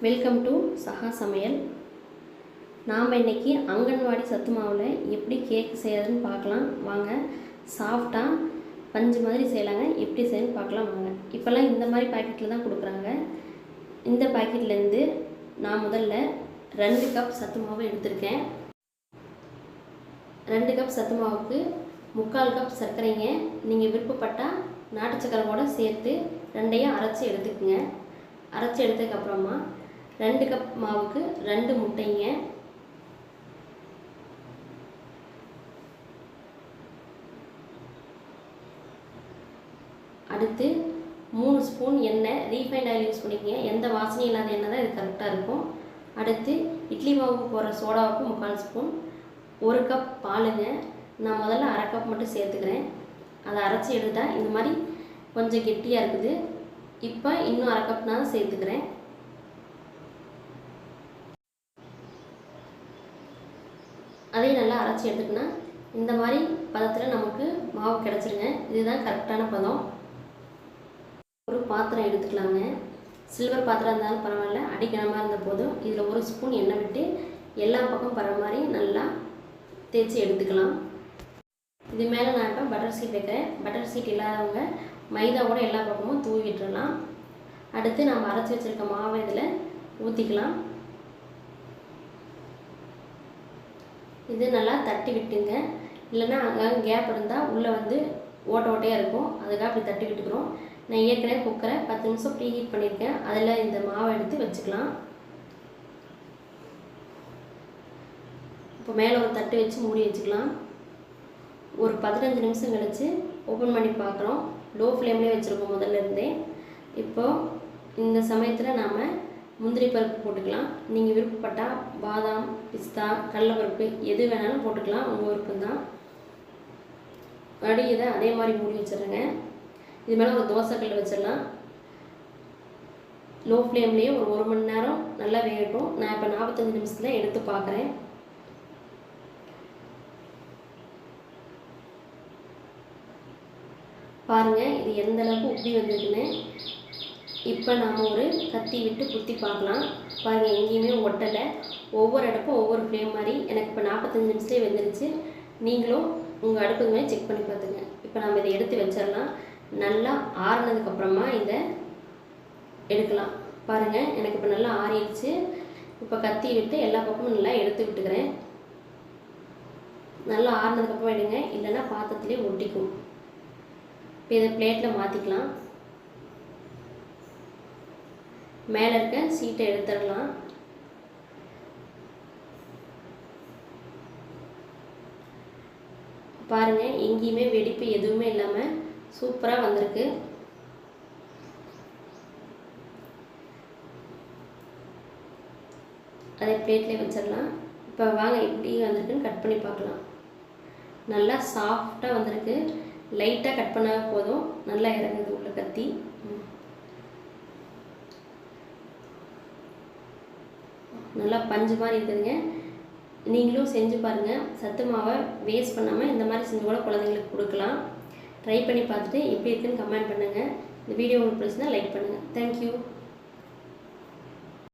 Welcome to சஹா சமையல். நாம் இன்றைக்கி அங்கன்வாடி சத்து மாவில் எப்படி கேக் செய்யறதுன்னு பார்க்கலாம் வாங்க. சாஃப்டாக பஞ்சு மாதிரி செய்யலாங்க. எப்படி செய்யணும்னு பார்க்கலாம் வாங்க. இப்போல்லாம் இந்த மாதிரி பாக்கெட்டில் தான் கொடுக்குறாங்க. இந்த பாக்கெட்லேருந்து நான் முதல்ல 2 கப் சத்து மாவு எடுத்திருக்கேன். 2 கப் சத்து மாவுக்கு 3/4 கப் சர்க்கரைங்க. நீங்கள் விருப்பப்பட்டால் நாட்டு சர்க்கரை கூட சேர்த்து 2ஐயும் அரைச்சி எடுத்துக்கோங்க. அரைச்சி எடுத்ததுக்கப்புறமா 2 கப் மாவுக்கு 2 முட்டைங்க. அடுத்து 3 ஸ்பூன் எண்ணெய், ரீஃபைண்ட் ஆயில் யூஸ் பண்ணிக்கங்க. எந்த வாசனையும் இல்லாத எண்ணெய் தான் இது கரெக்டாக இருக்கும். அடுத்து இட்லி மாவுக்கு போடுற சோடாவுக்கு 3/4 ஸ்பூன், 1 கப் பாலுங்க. நான் முதல்ல 1/2 கப் மட்டும் சேர்த்துக்கிறேன். அதை அரைச்சி எடுத்தால் இந்த மாதிரி கொஞ்சம் கெட்டியாக இருக்குது. இப்போ இன்னும் 1/2 கப் நான் சேர்த்துக்கிறேன். அதையும் நல்லா அரைச்சி எடுத்துக்கினா இந்த மாதிரி பதத்தில் நமக்கு மாவு கிடச்சிருங்க. இதுதான் கரெக்டான பதம். ஒரு பாத்திரம் எடுத்துக்கலாங்க. சில்வர் பாத்திரம் இருந்தாலும் பரவாயில்ல, அடிக்கணமாக இருந்த போதும். இதில் 1 ஸ்பூன் எண்ணெய் விட்டு எல்லா பக்கம் படுற மாதிரி நல்லா தேய்ச்சி எடுத்துக்கலாம். இது மேலே நான் இப்போ பட்டர் சீட் வைக்கிறேன். பட்டர் சீட் இல்லாதவங்க மைதாவோட எல்லா பக்கமும் தூவி விட்டுறலாம். அடுத்து நம்ம அரைச்சி வச்சுருக்க மாவை இதில் ஊற்றிக்கலாம். இது நல்லா தட்டி விட்டுங்க. இல்லைன்னா அங்கே கேப் இருந்தால் உள்ளே வந்து ஓட்டையாக இருக்கும். அதுக்காக அப்படி தட்டி விட்டுக்கிறோம். நான் ஏற்கனவே குக்கரை 10 நிமிஷம் ப்ரீ ஹீட் பண்ணியிருக்கேன். அதில் இந்த மாவை எடுத்து வச்சுக்கலாம். இப்போ மேலே ஒரு தட்டு வச்சு மூடி வச்சுக்கலாம். ஒரு 15 நிமிஷம் கழித்து ஓப்பன் பண்ணி பார்க்குறோம். லோ ஃப்ளேம்லேயே வச்சுருக்கோம் முதல்ல இருந்தே. இப்போது இந்த சமயத்தில் நாம் முந்திரி பருப்பு போட்டுக்கலாம். நீங்கள் விருப்பப்பட்டால் பாதாம், பிஸ்தா, கடலைப்பருப்பு எது வேணாலும் போட்டுக்கலாம். உங்கள் விருப்பம் தான். இதை அதே மாதிரி மூடி வச்சிடுறேங்க. இது மேலே ஒரு தோசைக்கல் வச்சிடலாம். லோ ஃப்ளேம்லேயே ஒரு 1 மணி நேரம் நல்லா வேகட்டும். நான் இப்போ 45 நிமிஷத்தில் எடுத்து பார்க்குறேன். பாருங்கள் இது எந்த அளவுக்கு உப்பி வந்திருக்குன்னு. இப்போ நாம் ஒரு கத்தி விட்டு குத்தி பார்க்கலாம். பாருங்கள் எங்கேயுமே ஒட்டலை. ஒவ்வொரு அடுப்பும் ஒவ்வொரு ஃப்ளேம் மாதிரி. எனக்கு இப்போ 45 நிமிஷத்துலேயே வெந்துருச்சு. நீங்களும் உங்கள் அடுப்புக்கு மேலே செக் பண்ணி பார்த்துங்க. இப்போ நம்ம இதை எடுத்து வச்சிடலாம். நல்லா ஆறுனதுக்கப்புறமா இதை எடுக்கலாம். பாருங்கள் எனக்கு இப்போ நல்லா ஆறிடுச்சு. இப்போ கத்தி விட்டு எல்லா பக்கமும் நல்லா எடுத்து விட்டுக்கிறேன். நல்லா ஆறுனதுக்கப்புறம் எடுங்க, இல்லைன்னா பாத்திரத்துலேயே ஒட்டிக்கும். இப்போ இதை பிளேட்டில் மாற்றிக்கலாம். மேலே இருக்க சீட்டை எடுத்துடலாம். பாருங்கள் எங்கேயுமே வெடிப்பு எதுவுமே இல்லாமல் சூப்பராக வந்திருக்கு. அதை பிளேட்லேயே வச்சிடலாம். இப்போ வாங்க எப்படி வந்திருக்குன்னு கட் பண்ணி பார்க்கலாம். நல்லா சாஃப்டாக வந்திருக்கு. லைட்டாக கட் பண்ணால் போதும். நல்லா இறங்குது உள்ள கத்தி. நல்லா பஞ்சு மாதிரி இருக்குதுங்க. நீங்களும் செஞ்சு பாருங்கள். சத்து மாவை வேஸ்ட் பண்ணாமல் இந்த மாதிரி செஞ்சு கூட குழந்தைங்களுக்கு கொடுக்கலாம். ட்ரை பண்ணி பார்த்துட்டு எப்படி இருக்குன்னு கமெண்ட் பண்ணுங்கள். இந்த வீடியோ உங்களுக்கு பிடிச்சிருந்தா லைக் பண்ணுங்கள். தேங்க்யூ.